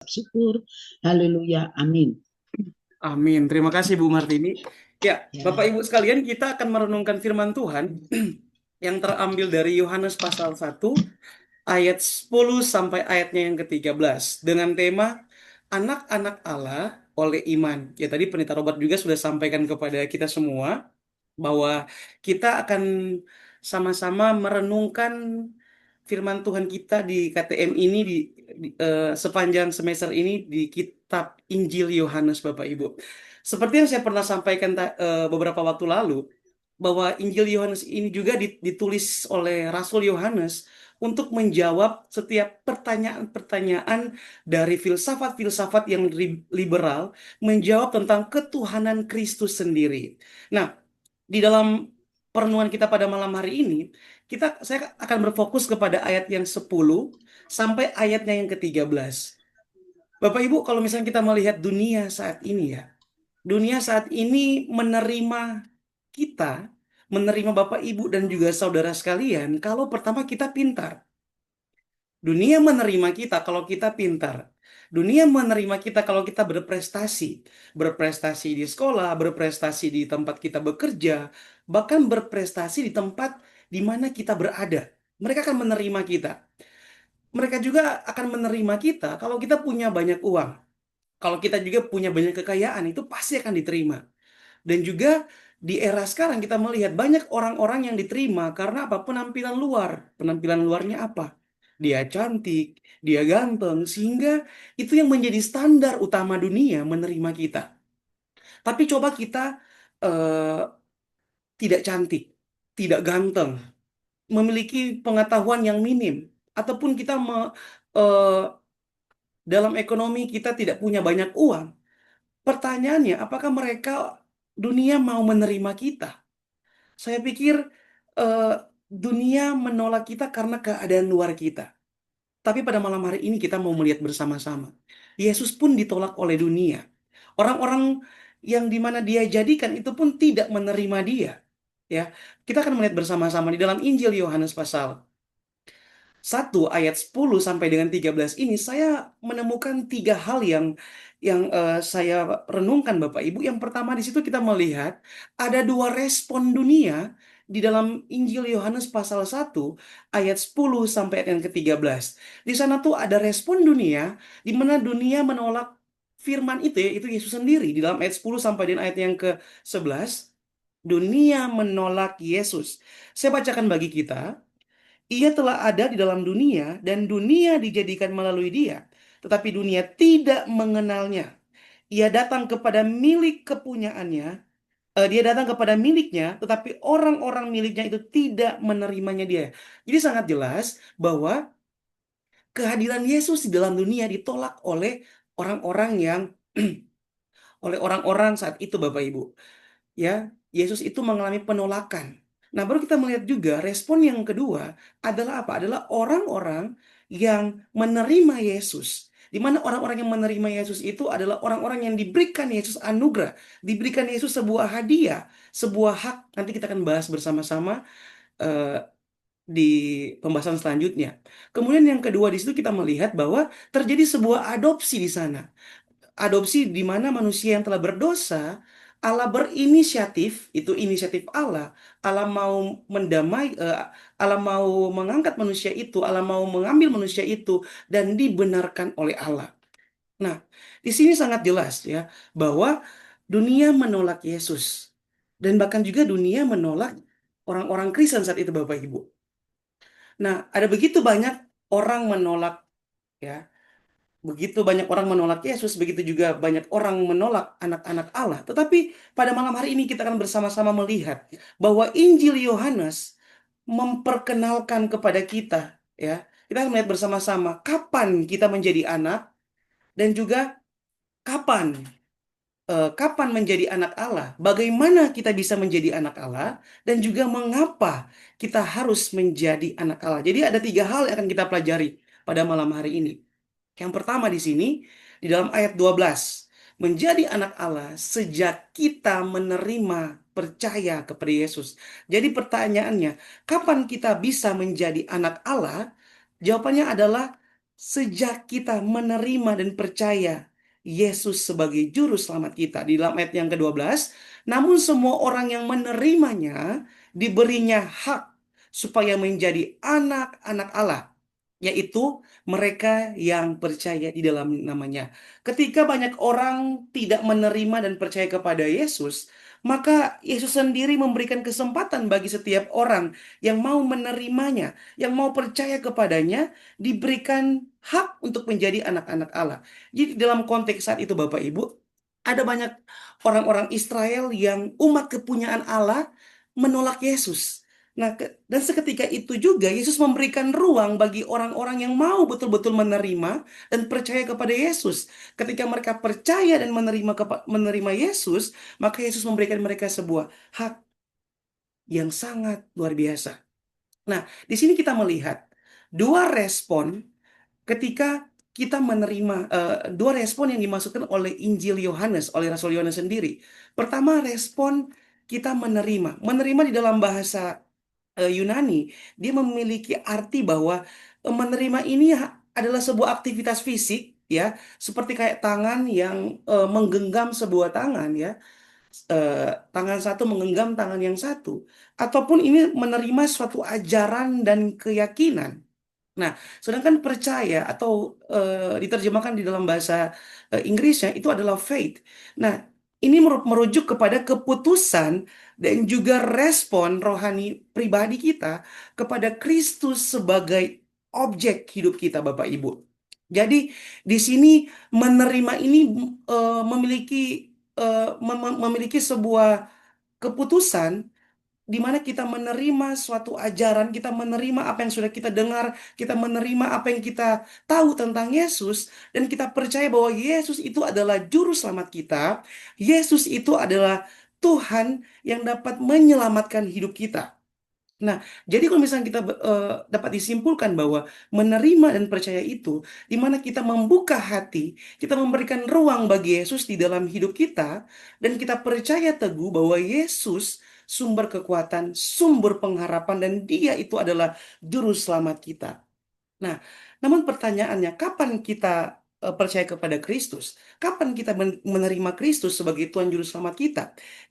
syukur. Haleluya. Amin. Amin. Terima kasih Bu Martini. Ya, Bapak Ya. Ibu sekalian, kita akan merenungkan firman Tuhan yang terambil dari Yohanes pasal 1 ayat 10 sampai ayatnya yang ke-13 dengan tema anak-anak Allah oleh iman. Ya, tadi Pendeta Robert juga sudah sampaikan kepada kita semua bahwa kita akan sama-sama merenungkan firman Tuhan kita di KTM ini sepanjang semester ini di kitab Injil Yohanes, Bapak Ibu. Seperti yang saya pernah sampaikan beberapa waktu lalu, bahwa Injil Yohanes ini juga ditulis oleh Rasul Yohanes untuk menjawab setiap pertanyaan-pertanyaan dari filsafat-filsafat yang liberal, menjawab tentang ketuhanan Kristus sendiri. Nah, di dalam perenungan kita pada malam hari ini, saya akan berfokus kepada ayat yang 10 sampai ayatnya yang ke-13. Bapak Ibu, kalau misalnya kita melihat dunia saat ini ya, dunia saat ini menerima kita, menerima Bapak Ibu dan juga saudara sekalian, kalau pertama kita pintar. Dunia menerima kita kalau kita pintar. Dunia menerima kita kalau kita berprestasi. Berprestasi di sekolah, berprestasi di tempat kita bekerja, bahkan berprestasi di tempat di mana kita berada. Mereka akan menerima kita. Mereka juga akan menerima kita kalau kita punya banyak uang. Kalau kita juga punya banyak kekayaan, itu pasti akan diterima. Dan juga di era sekarang kita melihat banyak orang-orang yang diterima karena apa? Penampilan luar. Penampilan luarnya apa? Dia cantik, dia ganteng, sehingga itu yang menjadi standar utama dunia menerima kita. Tapi coba kita eh, tidak cantik, tidak ganteng, memiliki pengetahuan yang minim, ataupun kita eh, dalam ekonomi kita tidak punya banyak uang. Pertanyaannya, apakah dunia mau menerima kita? Saya pikir eh, dunia menolak kita karena keadaan luar kita. Tapi pada malam hari ini kita mau melihat bersama-sama. Yesus pun ditolak oleh dunia. Orang-orang yang dimana dia jadikan itu pun tidak menerima dia. Ya, kita akan melihat bersama-sama di dalam Injil Yohanes pasal 1 ayat 10 sampai dengan 13 ini saya menemukan tiga hal yang saya renungkan Bapak Ibu. Yang pertama di situ kita melihat ada dua respon dunia di dalam Injil Yohanes pasal 1 ayat 10 sampai ayat yang ke-13. Di sana tuh ada respon dunia di mana dunia menolak firman itu ya, itu Yesus sendiri di dalam ayat 10 sampai dengan ayat yang ke-11. Dunia menolak Yesus. Saya bacakan bagi kita. Ia telah ada di dalam dunia dan dunia dijadikan melalui dia, tetapi dunia tidak mengenalnya. Ia datang kepada milik kepunyaannya, dia datang kepada miliknya, tetapi orang-orang miliknya itu tidak menerimanya dia. Jadi sangat jelas bahwa kehadiran Yesus di dalam dunia ditolak oleh orang-orang yang oleh orang-orang saat itu Bapak Ibu. Ya, Yesus itu mengalami penolakan. Nah, baru kita melihat juga respon yang kedua adalah apa? Adalah orang-orang yang menerima Yesus. Di mana orang-orang yang menerima Yesus itu adalah orang-orang yang diberikan Yesus anugerah, diberikan Yesus sebuah hadiah, sebuah hak. Nanti kita akan bahas bersama-sama eh, di pembahasan selanjutnya. Kemudian yang kedua di situ kita melihat bahwa terjadi sebuah adopsi di sana. Adopsi di mana manusia yang telah berdosa, Allah berinisiatif, itu inisiatif Allah. Allah mau mendamai, Allah mau mengangkat manusia itu, Allah mau mengambil manusia itu dan dibenarkan oleh Allah. Nah, di sini sangat jelas ya bahwa dunia menolak Yesus dan bahkan juga dunia menolak orang-orang Kristen saat itu Bapak Ibu. Nah, ada begitu banyak orang menolak ya. Begitu banyak orang menolak Yesus, begitu juga banyak orang menolak anak-anak Allah. Tetapi pada malam hari ini kita akan bersama-sama melihat bahwa Injil Yohanes memperkenalkan kepada kita, ya. Kita akan melihat bersama-sama kapan kita menjadi anak dan juga kapan kapan menjadi anak Allah, bagaimana kita bisa menjadi anak Allah, dan juga mengapa kita harus menjadi anak Allah. Jadi ada tiga hal yang akan kita pelajari pada malam hari ini. Yang pertama di sini, di dalam ayat 12, menjadi anak Allah sejak kita menerima percaya kepada Yesus. Jadi pertanyaannya, kapan kita bisa menjadi anak Allah? Jawabannya adalah sejak kita menerima dan percaya Yesus sebagai juru selamat kita. Di dalam ayat yang ke-12, namun semua orang yang menerimanya diberinya hak supaya menjadi anak-anak Allah, yaitu mereka yang percaya di dalam namanya. Ketika banyak orang tidak menerima dan percaya kepada Yesus, maka Yesus sendiri memberikan kesempatan bagi setiap orang yang mau menerimanya, yang mau percaya kepadanya, diberikan hak untuk menjadi anak-anak Allah. Jadi dalam konteks saat itu Bapak Ibu, ada banyak orang-orang Israel yang umat kepunyaan Allah menolak Yesus. Nah, dan seketika itu juga Yesus memberikan ruang bagi orang-orang yang mau betul-betul menerima dan percaya kepada Yesus. Ketika mereka percaya dan menerima Yesus, maka Yesus memberikan mereka sebuah hak yang sangat luar biasa. Nah, di sini kita melihat dua respon ketika kita menerima, dua respon yang dimasukkan oleh Injil Yohanes, oleh Rasul Yohanes sendiri. Pertama, respon kita menerima. Menerima di dalam bahasa Yunani, dia memiliki arti bahwa menerima ini adalah sebuah aktivitas fisik, ya, seperti kayak tangan yang menggenggam sebuah tangan, ya, tangan satu menggenggam tangan yang satu, ataupun ini menerima suatu ajaran dan keyakinan. Nah, sedangkan percaya atau diterjemahkan di dalam bahasa Inggrisnya itu adalah faith. Nah, ini merujuk kepada keputusan dan juga respon rohani pribadi kita kepada Kristus sebagai objek hidup kita, Bapak Ibu. Jadi di sini menerima ini memiliki memiliki sebuah keputusan di mana kita menerima suatu ajaran, kita menerima apa yang sudah kita dengar, kita menerima apa yang kita tahu tentang Yesus, dan kita percaya bahwa Yesus itu adalah juru selamat kita. Yesus itu adalah Tuhan yang dapat menyelamatkan hidup kita. Nah, jadi kalau misalnya kita dapat disimpulkan bahwa menerima dan percaya itu, di mana kita membuka hati, kita memberikan ruang bagi Yesus di dalam hidup kita, dan kita percaya teguh bahwa Yesus sumber kekuatan, sumber pengharapan, dan Dia itu adalah juru selamat kita. Nah, namun pertanyaannya, kapan kita percaya kepada Kristus? Kapan kita menerima Kristus sebagai Tuhan Juru Selamat kita?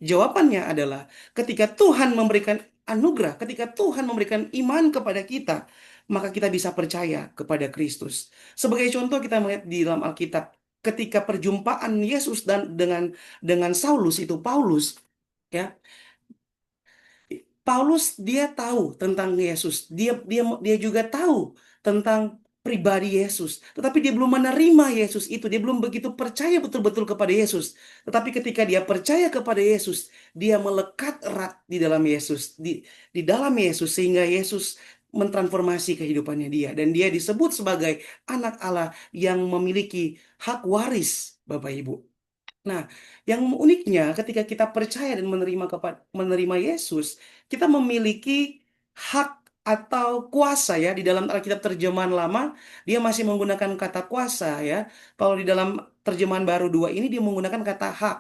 Jawabannya adalah ketika Tuhan memberikan anugerah, ketika Tuhan memberikan iman kepada kita, maka kita bisa percaya kepada Kristus. Sebagai contoh kita melihat di dalam Alkitab, ketika perjumpaan Yesus dan dengan Saulus itu Paulus, ya, Paulus dia tahu tentang Yesus. Dia juga tahu tentang pribadi Yesus. Tetapi dia belum menerima Yesus itu. Dia belum begitu percaya betul-betul kepada Yesus. Tetapi ketika dia percaya kepada Yesus, dia melekat erat di dalam Yesus, di dalam Yesus sehingga Yesus mentransformasi kehidupannya dia, dan dia disebut sebagai anak Allah yang memiliki hak waris, Bapak Ibu. Nah, yang uniknya ketika kita percaya dan menerima Yesus, kita memiliki hak atau kuasa, ya. Di dalam Alkitab terjemahan lama, dia masih menggunakan kata kuasa, ya. Kalau di dalam terjemahan baru 2 ini dia menggunakan kata hak.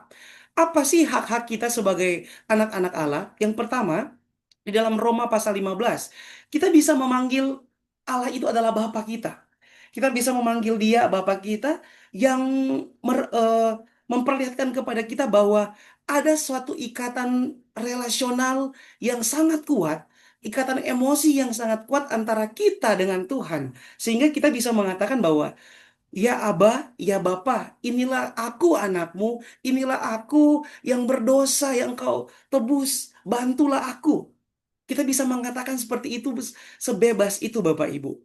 Apa sih hak-hak kita sebagai anak-anak Allah? Yang pertama, di dalam Roma pasal 15, kita bisa memanggil Allah itu adalah Bapa kita. Kita bisa memanggil Dia Bapa kita yang memperlihatkan kepada kita bahwa ada suatu ikatan relasional yang sangat kuat, ikatan emosi yang sangat kuat antara kita dengan Tuhan, sehingga kita bisa mengatakan bahwa ya Aba, ya Bapa, inilah aku anakmu, inilah aku yang berdosa yang kau tebus, bantulah aku. Kita bisa mengatakan seperti itu sebebas itu Bapak Ibu.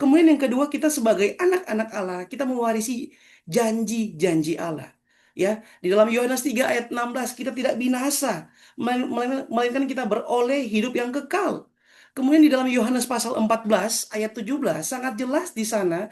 Kemudian yang kedua, kita sebagai anak-anak Allah, kita mewarisi janji-janji Allah. Ya, di dalam Yohanes 3 ayat 16 kita tidak binasa, melainkan kita beroleh hidup yang kekal. Kemudian di dalam Yohanes pasal 14 ayat 17 sangat jelas di sana,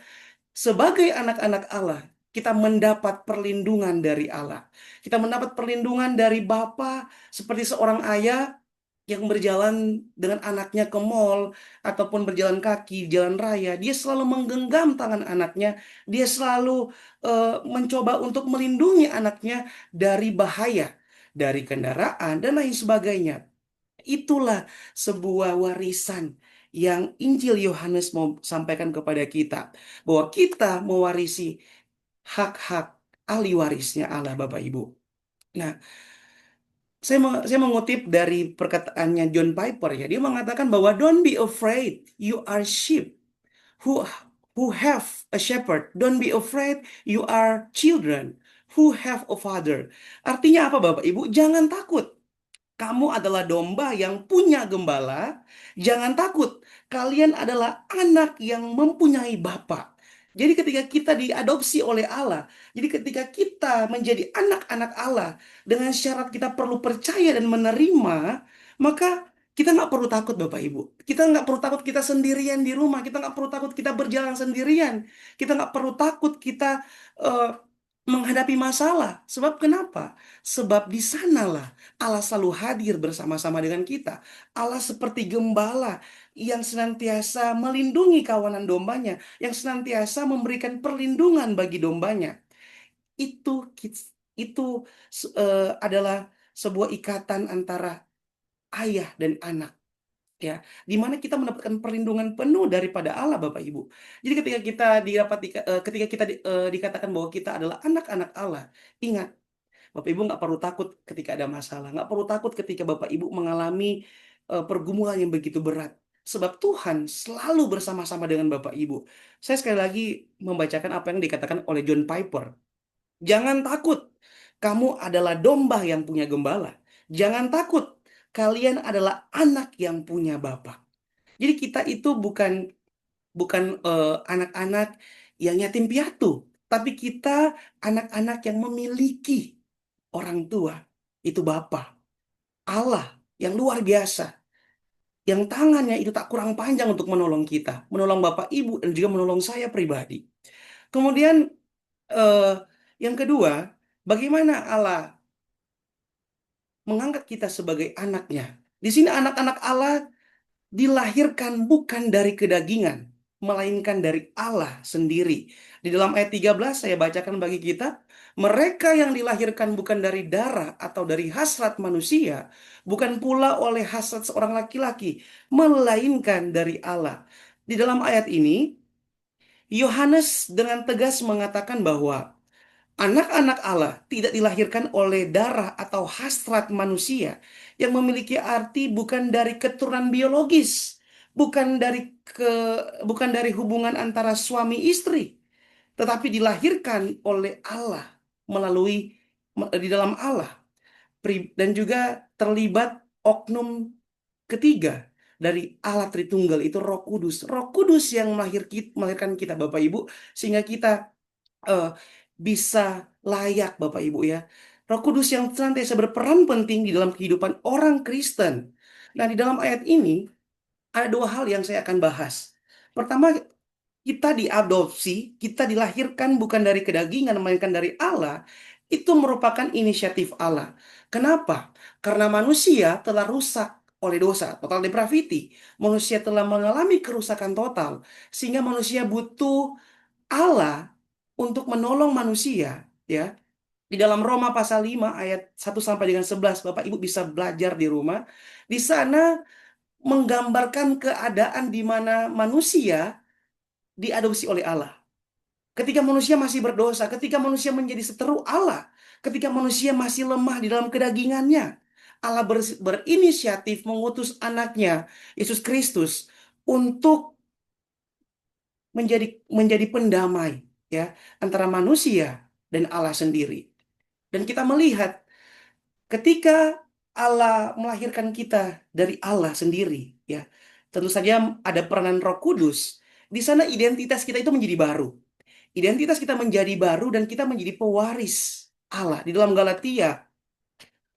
sebagai anak-anak Allah, kita mendapat perlindungan dari Allah. Kita mendapat perlindungan dari Bapa seperti seorang ayah yang berjalan dengan anaknya ke mall ataupun berjalan kaki jalan raya, dia selalu menggenggam tangan anaknya, dia selalu mencoba untuk melindungi anaknya dari bahaya, dari kendaraan dan lain sebagainya. Itulah sebuah warisan yang Injil Yohanes mau sampaikan kepada kita, bahwa kita mewarisi hak-hak ahli warisnya Allah, Bapak Ibu. Nah, saya mengutip dari perkataannya John Piper ya. Dia mengatakan bahwa don't be afraid, you are sheep who who have a shepherd. Don't be afraid, you are children who have a father. Artinya apa, Bapak Ibu? Jangan takut. Kamu adalah domba yang punya gembala. Jangan takut. Kalian adalah anak yang mempunyai bapa. Jadi ketika kita diadopsi oleh Allah, jadi ketika kita menjadi anak-anak Allah, dengan syarat kita perlu percaya dan menerima, maka kita nggak perlu takut, Bapak Ibu. Kita nggak perlu takut kita sendirian di rumah. Kita nggak perlu takut kita berjalan sendirian. Kita nggak perlu takut kita eh, menghadapi masalah. Sebab kenapa? Sebab di sanalah Allah selalu hadir bersama-sama dengan kita. Allah seperti gembala yang senantiasa melindungi kawanan dombanya, yang senantiasa memberikan perlindungan bagi dombanya. Itu itu adalah sebuah ikatan antara ayah dan anak. Ya, di mana kita mendapatkan perlindungan penuh daripada Allah, Bapak Ibu. Jadi ketika kita ketika kita dikatakan bahwa kita adalah anak-anak Allah, ingat, Bapak Ibu nggak perlu takut ketika ada masalah, nggak perlu takut ketika Bapak Ibu mengalami pergumulan yang begitu berat. Sebab Tuhan selalu bersama-sama dengan Bapak Ibu. Saya sekali lagi membacakan apa yang dikatakan oleh John Piper. Jangan takut, kamu adalah domba yang punya gembala. Jangan takut, kalian adalah anak yang punya Bapa. Jadi kita itu bukan bukan anak-anak yang yatim piatu, tapi kita anak-anak yang memiliki orang tua, itu Bapa, Allah yang luar biasa, yang tangannya itu tak kurang panjang untuk menolong kita, menolong Bapak Ibu dan juga menolong saya pribadi. Kemudian eh, yang kedua, bagaimana Allah mengangkat kita sebagai anaknya. Di sini anak-anak Allah dilahirkan bukan dari kedagingan, melainkan dari Allah sendiri. Di dalam ayat 13 saya bacakan bagi kita, mereka yang dilahirkan bukan dari darah atau dari hasrat manusia, bukan pula oleh hasrat seorang laki-laki, melainkan dari Allah. Di dalam ayat ini, Yohanes dengan tegas mengatakan bahwa anak-anak Allah tidak dilahirkan oleh darah atau hasrat manusia yang memiliki arti bukan dari keturunan biologis, bukan dari ke bukan dari hubungan antara suami istri, tetapi dilahirkan oleh Allah melalui di dalam Allah dan juga terlibat oknum ketiga dari Allah Tritunggal, itu Roh Kudus. Roh Kudus yang melahirkan kita, Bapak Ibu, sehingga kita eh, bisa layak, Bapak Ibu ya. Roh Kudus yang senantiasa berperan penting di dalam kehidupan orang Kristen. Nah, di dalam ayat ini ada dua hal yang saya akan bahas. Pertama, kita diadopsi, kita dilahirkan bukan dari kedagingan, melainkan dari Allah. Itu merupakan inisiatif Allah. Kenapa? Karena manusia telah rusak oleh dosa, total depravity. Manusia telah mengalami kerusakan total, sehingga manusia butuh Allah untuk menolong manusia, ya. Di dalam Roma pasal 5 ayat 1 sampai dengan 11, Bapak Ibu bisa belajar di rumah. Di sana menggambarkan keadaan di mana manusia diadopsi oleh Allah. Ketika manusia masih berdosa, ketika manusia menjadi seteru Allah, ketika manusia masih lemah di dalam kedagingannya, Allah berinisiatif mengutus anaknya, Yesus Kristus, untuk menjadi pendamai, ya, antara manusia dan Allah sendiri. Dan kita melihat ketika Allah melahirkan kita dari Allah sendiri, ya, tentu saja ada peranan Roh Kudus. Di sana identitas kita itu menjadi baru. Identitas kita menjadi baru dan kita menjadi pewaris Allah. Di dalam Galatia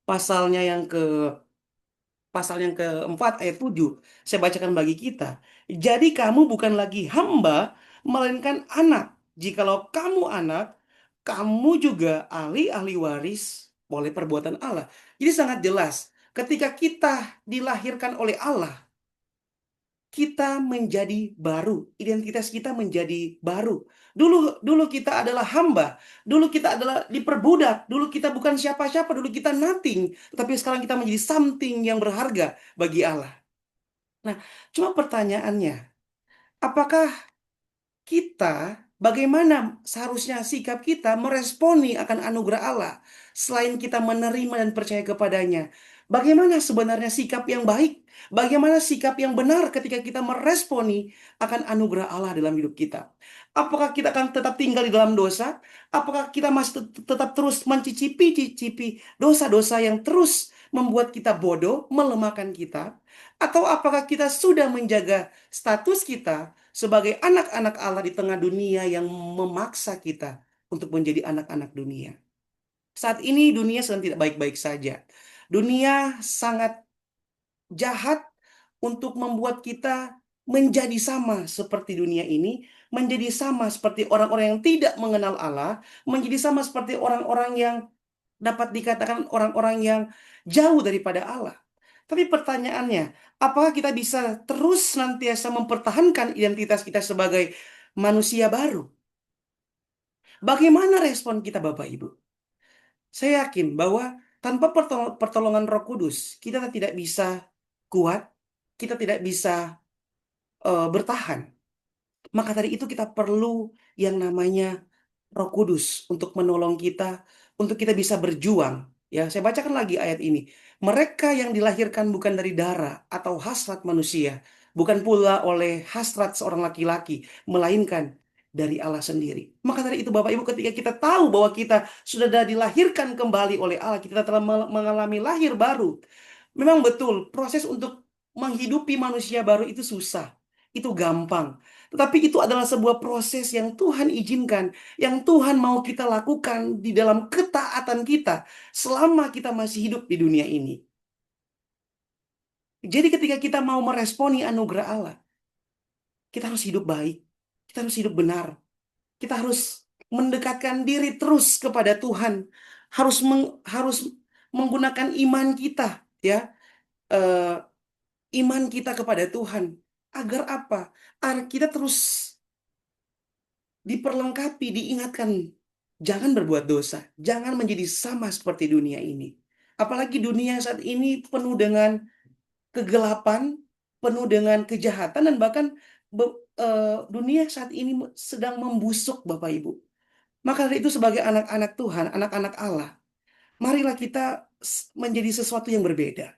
pasalnya yang ke pasal yang keempat ayat 7, saya bacakan bagi kita. Jadi kamu bukan lagi hamba, melainkan anak. Jikalau kamu anak, kamu juga ahli-ahli waris oleh perbuatan Allah. Jadi sangat jelas, ketika kita dilahirkan oleh Allah, kita menjadi baru, identitas kita menjadi baru. Dulu dulu kita adalah hamba, dulu kita adalah diperbudak, dulu kita bukan siapa-siapa, dulu kita nothing, tetapi sekarang kita menjadi something yang berharga bagi Allah. Nah, cuma pertanyaannya, apakah bagaimana seharusnya sikap kita meresponi akan anugerah Allah selain kita menerima dan percaya kepadanya? Bagaimana sebenarnya sikap yang baik? Bagaimana sikap yang benar ketika kita meresponi akan anugerah Allah dalam hidup kita? Apakah kita akan tetap tinggal di dalam dosa? Apakah kita masih tetap terus mencicipi dosa-dosa yang terus membuat kita bodoh, melemahkan kita? Atau apakah kita sudah menjaga status kita sebagai anak-anak Allah di tengah dunia yang memaksa kita untuk menjadi anak-anak dunia? Saat ini dunia sedang tidak baik-baik saja. Dunia sangat jahat untuk membuat kita menjadi sama seperti dunia ini, menjadi sama seperti orang-orang yang tidak mengenal Allah, menjadi sama seperti orang-orang yang dapat dikatakan orang-orang yang jauh daripada Allah. Tapi pertanyaannya, apakah kita bisa terus senantiasa mempertahankan identitas kita sebagai manusia baru? Bagaimana respon kita, Bapak Ibu? Saya yakin bahwa tanpa pertolongan Roh Kudus, kita tidak bisa kuat, kita tidak bisa bertahan. Maka dari itu kita perlu yang namanya Roh Kudus untuk menolong kita, untuk kita bisa berjuang. Ya, saya bacakan lagi ayat ini. Mereka yang dilahirkan bukan dari darah atau hasrat manusia, bukan pula oleh hasrat seorang laki-laki, melainkan dari Allah sendiri. Maka dari itu Bapak Ibu, ketika kita tahu bahwa kita sudah dilahirkan kembali oleh Allah, kita telah mengalami lahir baru. Memang betul, proses untuk menghidupi manusia baru itu susah, itu gampang. Tetapi itu adalah sebuah proses yang Tuhan izinkan, yang Tuhan mau kita lakukan di dalam ketaatan kita selama kita masih hidup di dunia ini. Jadi ketika kita mau meresponi anugerah Allah, kita harus hidup baik, kita harus hidup benar, kita harus mendekatkan diri terus kepada Tuhan, harus menggunakan iman kita, ya, eh, iman kita kepada Tuhan. Agar apa? Agar kita terus diperlengkapi, diingatkan, jangan berbuat dosa, jangan menjadi sama seperti dunia ini. Apalagi dunia saat ini penuh dengan kegelapan, penuh dengan kejahatan, dan bahkan dunia saat ini sedang membusuk, Bapak Ibu. Maka dari itu sebagai anak-anak Tuhan, anak-anak Allah, marilah kita menjadi sesuatu yang berbeda.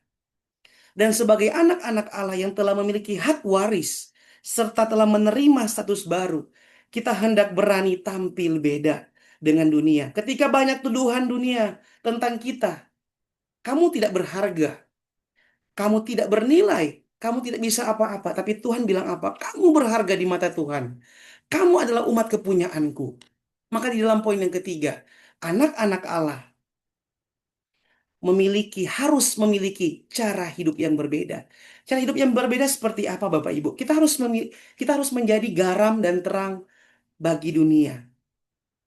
Dan sebagai anak-anak Allah yang telah memiliki hak waris, serta telah menerima status baru, kita hendak berani tampil beda dengan dunia. Ketika banyak tuduhan dunia tentang kita, kamu tidak berharga, kamu tidak bernilai, kamu tidak bisa apa-apa. Tapi Tuhan bilang apa? Kamu berharga di mata Tuhan. Kamu adalah umat kepunyaanku. Maka di dalam poin yang ketiga, anak-anak Allah harus memiliki cara hidup yang berbeda. Cara hidup yang berbeda seperti apa, Bapak Ibu? Kita harus menjadi garam dan terang bagi dunia.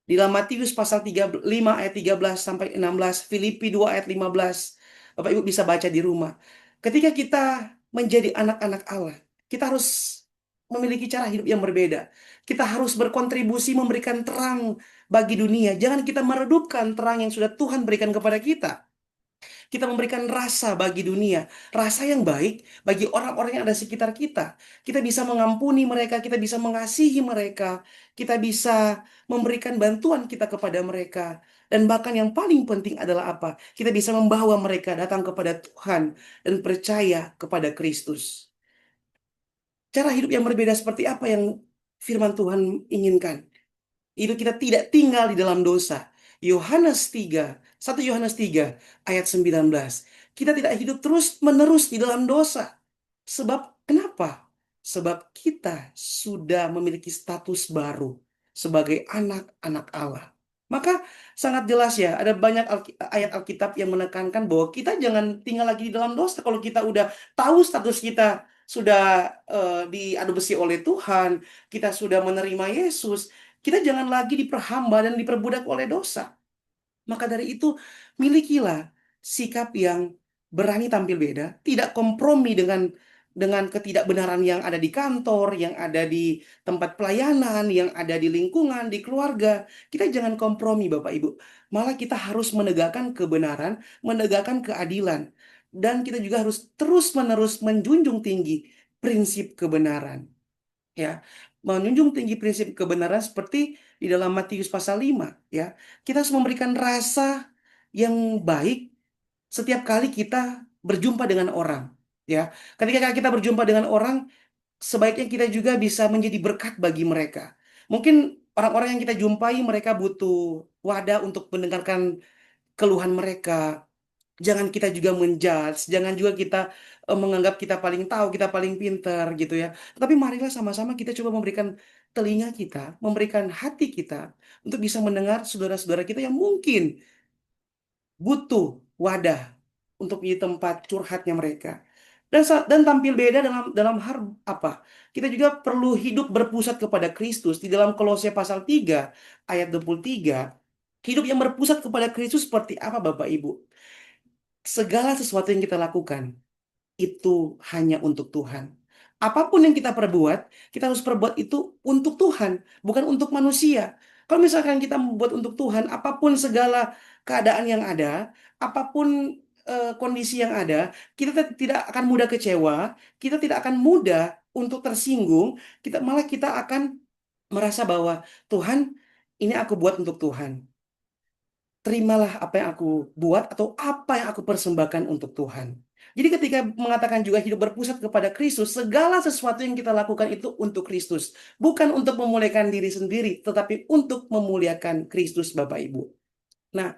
Di dalam Matius pasal 5 ayat 13 sampai 16, Filipi 2 ayat 15. Bapak Ibu bisa baca di rumah. Ketika kita menjadi anak-anak Allah, kita harus memiliki cara hidup yang berbeda. Kita harus berkontribusi memberikan terang bagi dunia. Jangan kita meredupkan terang yang sudah Tuhan berikan kepada kita. Kita memberikan rasa bagi dunia, rasa yang baik bagi orang-orang yang ada di sekitar kita. Kita bisa mengampuni mereka, kita bisa mengasihi mereka, kita bisa memberikan bantuan kita kepada mereka. Dan bahkan yang paling penting adalah apa? Kita bisa membawa mereka datang kepada Tuhan dan percaya kepada Kristus. Cara hidup yang berbeda seperti apa yang firman Tuhan inginkan? Itu kita tidak tinggal di dalam dosa. Yohanes 3, 1 Yohanes 3 ayat 19. Kita tidak hidup terus-menerus di dalam dosa. Sebab kenapa? Sebab kita sudah memiliki status baru sebagai anak-anak Allah. Maka sangat jelas ya, ada banyak ayat Alkitab yang menekankan bahwa kita jangan tinggal lagi di dalam dosa. Kalau kita udah tahu status kita sudah diadopsi oleh Tuhan, kita sudah menerima Yesus, kita jangan lagi diperhamba dan diperbudak oleh dosa. Maka dari itu, milikilah sikap yang berani tampil beda, tidak kompromi dengan ketidakbenaran yang ada di kantor, yang ada di tempat pelayanan, yang ada di lingkungan, di keluarga. Kita jangan kompromi, Bapak Ibu. Malah kita harus menegakkan kebenaran, menegakkan keadilan. Dan kita juga harus terus-menerus menjunjung tinggi prinsip kebenaran. Ya, menjunjung tinggi prinsip kebenaran seperti di dalam Matius pasal 5, ya. Kita harus memberikan rasa yang baik setiap kali kita berjumpa dengan orang, ya. Ketika kita berjumpa dengan orang, sebaiknya kita juga bisa menjadi berkat bagi mereka. Mungkin orang-orang yang kita jumpai mereka butuh wadah untuk mendengarkan keluhan mereka. Jangan kita juga menjudge, jangan juga kita menganggap kita paling tahu, kita paling pintar gitu ya. Tapi marilah sama-sama kita coba memberikan telinga kita, memberikan hati kita untuk bisa mendengar saudara-saudara kita yang mungkin butuh wadah untuk menjadi tempat curhatnya mereka. Dan tampil beda dalam dalam hal apa? Kita juga perlu hidup berpusat kepada Kristus. Di dalam Kolose pasal 3 ayat 23, hidup yang berpusat kepada Kristus seperti apa Bapak Ibu? Segala sesuatu yang kita lakukan itu hanya untuk Tuhan. Apapun yang kita perbuat, kita harus perbuat itu untuk Tuhan, bukan untuk manusia. Kalau misalkan kita membuat untuk Tuhan, apapun segala keadaan yang ada, apapun kondisi yang ada, kita tidak akan mudah kecewa, kita tidak akan mudah untuk tersinggung, kita akan merasa bahwa Tuhan, ini aku buat untuk Tuhan. Terimalah apa yang aku buat atau apa yang aku persembahkan untuk Tuhan. Jadi ketika mengatakan juga hidup berpusat kepada Kristus, segala sesuatu yang kita lakukan itu untuk Kristus. Bukan untuk memuliakan diri sendiri, tetapi untuk memuliakan Kristus Bapak Ibu. Nah,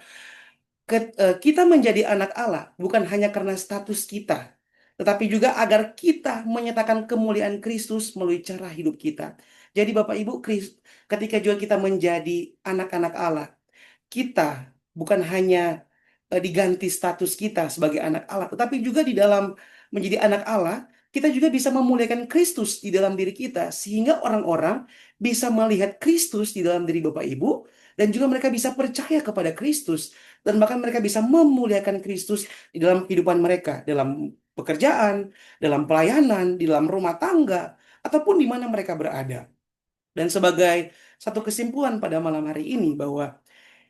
kita menjadi anak Allah bukan hanya karena status kita, tetapi juga agar kita menyatakan kemuliaan Kristus melalui cara hidup kita. Jadi Bapak Ibu, ketika juga kita menjadi anak-anak Allah, kita bukan hanya diganti status kita sebagai anak Allah, tetapi juga di dalam menjadi anak Allah, kita juga bisa memuliakan Kristus di dalam diri kita, sehingga orang-orang bisa melihat Kristus di dalam diri Bapak Ibu, dan juga mereka bisa percaya kepada Kristus, dan bahkan mereka bisa memuliakan Kristus di dalam kehidupan mereka, dalam pekerjaan, dalam pelayanan, di dalam rumah tangga, ataupun di mana mereka berada. Dan sebagai satu kesimpulan pada malam hari ini bahwa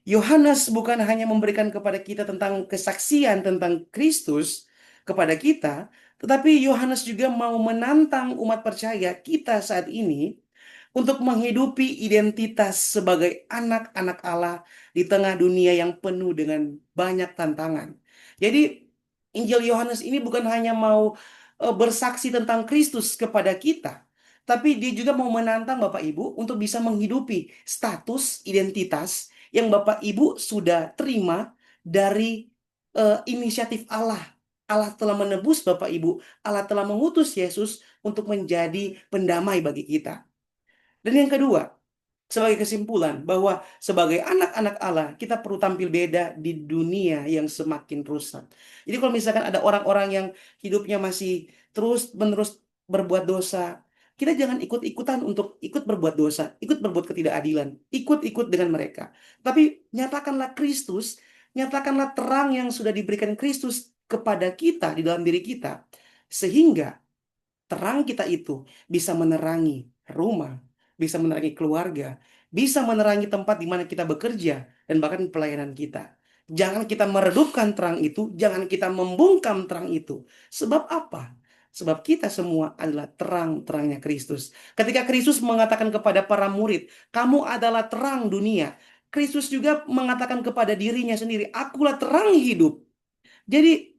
Yohanes bukan hanya memberikan kepada kita tentang kesaksian tentang Kristus kepada kita, tetapi Yohanes juga mau menantang umat percaya kita saat ini untuk menghidupi identitas sebagai anak-anak Allah di tengah dunia yang penuh dengan banyak tantangan. Jadi Injil Yohanes ini bukan hanya mau bersaksi tentang Kristus kepada kita, tapi dia juga mau menantang Bapak Ibu untuk bisa menghidupi status identitas yang Bapak Ibu sudah terima dari inisiatif Allah. Allah telah menebus Bapak Ibu, Allah telah mengutus Yesus untuk menjadi pendamai bagi kita. Dan yang kedua, sebagai kesimpulan bahwa sebagai anak-anak Allah kita perlu tampil beda di dunia yang semakin rusak. Jadi kalau misalkan ada orang-orang yang hidupnya masih terus-menerus berbuat dosa, kita jangan ikut-ikutan untuk ikut berbuat dosa, ikut berbuat ketidakadilan, ikut-ikut dengan mereka. Tapi nyatakanlah Kristus, nyatakanlah terang yang sudah diberikan Kristus kepada kita di dalam diri kita, sehingga terang kita itu bisa menerangi rumah, bisa menerangi keluarga, bisa menerangi tempat di mana kita bekerja, dan bahkan pelayanan kita. Jangan kita meredupkan terang itu, jangan kita membungkam terang itu. Sebab apa? Sebab kita semua adalah terang-terangnya Kristus. Ketika Kristus mengatakan kepada para murid, kamu adalah terang dunia. Kristus juga mengatakan kepada dirinya sendiri, akulah terang hidup. Jadi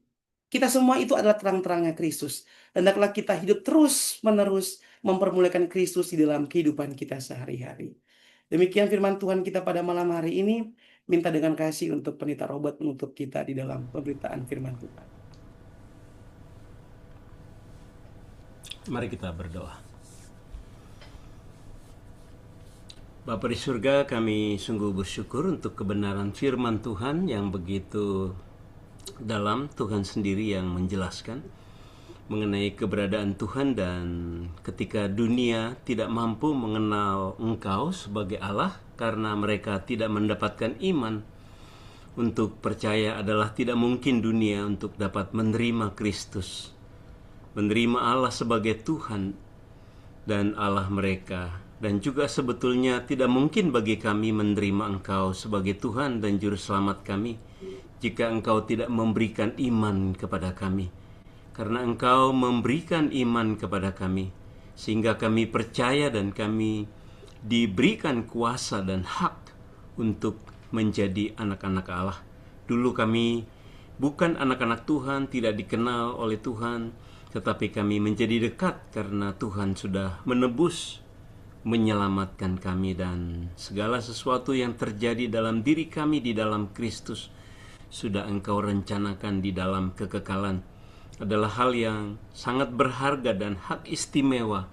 kita semua itu adalah terang-terangnya Kristus. Dan hendaklah kita hidup terus-menerus mempermuliakan Kristus di dalam kehidupan kita sehari-hari. Demikian firman Tuhan kita pada malam hari ini. Minta dengan kasih untuk Pendeta Robert menutup kita di dalam pemberitaan firman Tuhan. Mari kita berdoa. Bapa di surga, kami sungguh bersyukur untuk kebenaran firman Tuhan yang begitu dalam. Tuhan sendiri yang menjelaskan mengenai keberadaan Tuhan, dan ketika dunia tidak mampu mengenal Engkau sebagai Allah karena mereka tidak mendapatkan iman untuk percaya, adalah tidak mungkin dunia untuk dapat menerima Kristus, menerima Allah sebagai Tuhan dan Allah mereka. Dan juga sebetulnya tidak mungkin bagi kami menerima Engkau sebagai Tuhan dan Juru Selamat kami jika Engkau tidak memberikan iman kepada kami. karena Engkau memberikan iman kepada kami, sehingga kami percaya dan kami diberikan kuasa dan hak untuk menjadi anak-anak Allah. Dulu kami bukan anak-anak Tuhan, tidak dikenal oleh Tuhan, tetapi kami menjadi dekat karena Tuhan sudah menebus, menyelamatkan kami, dan segala sesuatu yang terjadi dalam diri kami di dalam Kristus sudah Engkau rencanakan di dalam kekekalan. Adalah hal yang sangat berharga dan hak istimewa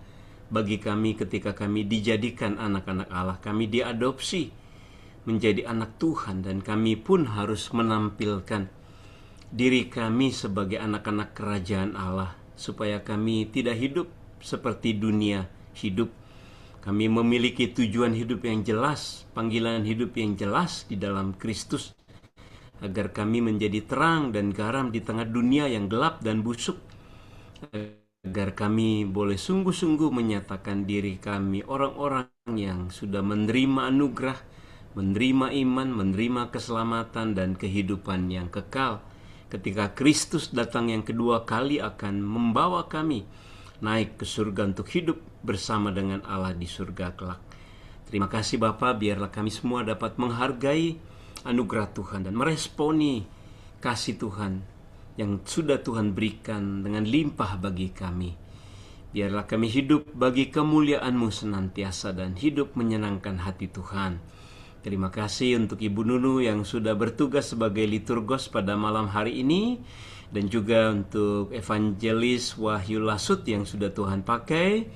bagi kami ketika kami dijadikan anak-anak Allah. Kami diadopsi menjadi anak Tuhan, dan kami pun harus menampilkan diri kami sebagai anak-anak kerajaan Allah, supaya kami tidak hidup seperti dunia hidup. Kami memiliki tujuan hidup yang jelas, panggilan hidup yang jelas di dalam Kristus, agar kami menjadi terang dan garam di tengah dunia yang gelap dan busuk, agar kami boleh sungguh-sungguh menyatakan diri kami orang-orang yang sudah menerima anugerah, menerima iman, menerima keselamatan dan kehidupan yang kekal. Ketika Kristus datang yang kedua kali akan membawa kami naik ke surga untuk hidup bersama dengan Allah di surga kelak. Terima kasih Bapa, biarlah kami semua dapat menghargai anugerah Tuhan dan meresponi kasih Tuhan yang sudah Tuhan berikan dengan limpah bagi kami. Biarlah kami hidup bagi kemuliaan-Mu senantiasa dan hidup menyenangkan hati Tuhan. Terima kasih untuk Ibu Nunu yang sudah bertugas sebagai liturgos pada malam hari ini, dan juga untuk Evangelis Wahyu Lasut yang sudah Tuhan pakai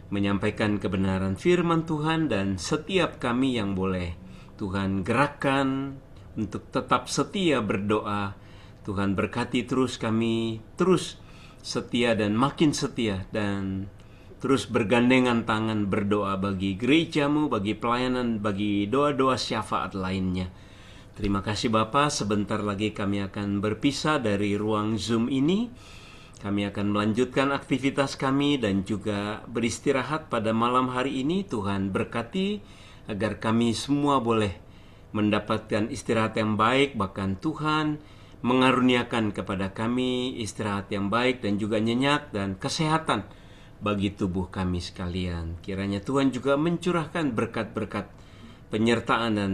menyampaikan kebenaran firman Tuhan, dan setiap kami yang boleh Tuhan gerakkan untuk tetap setia berdoa. Tuhan berkati terus kami, terus setia dan makin setia, dan terus bergandengan tangan berdoa bagi gereja-Mu, bagi pelayanan, bagi doa-doa syafaat lainnya. Terima kasih Bapa, sebentar lagi kami akan berpisah dari ruang Zoom ini. Kami akan melanjutkan aktivitas kami dan juga beristirahat pada malam hari ini. Tuhan berkati agar kami semua boleh mendapatkan istirahat yang baik, bahkan Tuhan mengaruniakan kepada kami istirahat yang baik dan juga nyenyak dan kesehatan bagi tubuh kami sekalian. Kiranya Tuhan juga mencurahkan berkat-berkat penyertaan dan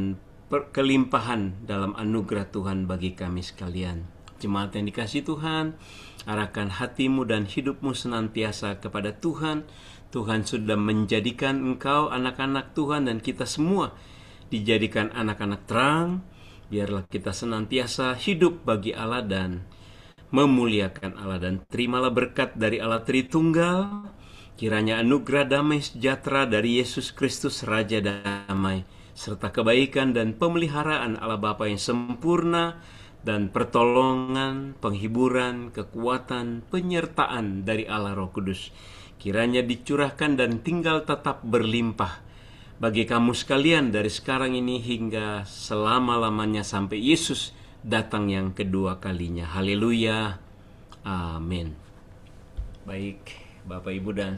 kelimpahan dalam anugerah Tuhan bagi kami sekalian. Jemaat yang dikasihi Tuhan, arahkan hatimu dan hidupmu senantiasa kepada Tuhan. Tuhan sudah menjadikan engkau anak-anak Tuhan, dan kita semua dijadikan anak-anak terang. Biarlah kita senantiasa hidup bagi Allah dan memuliakan Allah, dan terimalah berkat dari Allah Tritunggal. Kiranya anugerah damai sejahtera dari Yesus Kristus Raja Damai, serta kebaikan dan pemeliharaan Allah Bapa yang sempurna, dan pertolongan, penghiburan, kekuatan, penyertaan dari Allah Roh Kudus kiranya dicurahkan dan tinggal tetap berlimpah bagi kamu sekalian dari sekarang ini hingga selama-lamanya sampai Yesus datang yang kedua kalinya. Haleluya. Amin. Baik, Bapak Ibu dan